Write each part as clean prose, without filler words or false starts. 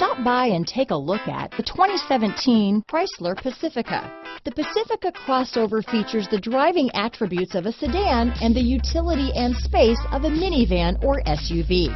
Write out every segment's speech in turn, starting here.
Stop by and take a look at the 2017 Chrysler Pacifica. The Pacifica crossover features the driving attributes of a sedan and the utility and space of a minivan or SUV.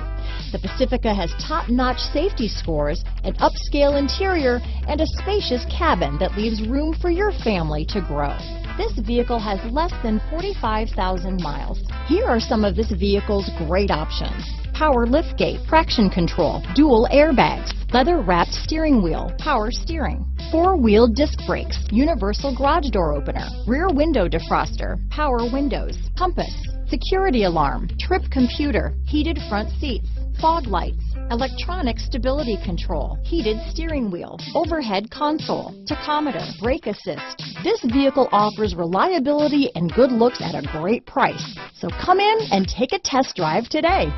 The Pacifica has top-notch safety scores, an upscale interior, and a spacious cabin that leaves room for your family to grow. This vehicle has less than 45,000 miles. Here are some of this vehicle's great options: power liftgate, traction control, dual airbags, leather-wrapped steering wheel, power steering, four-wheel disc brakes, universal garage door opener, rear window defroster, power windows, compass, security alarm, trip computer, heated front seats, fog lights, electronic stability control, heated steering wheel, overhead console, tachometer, brake assist. This vehicle offers reliability and good looks at a great price. So come in and take a test drive today.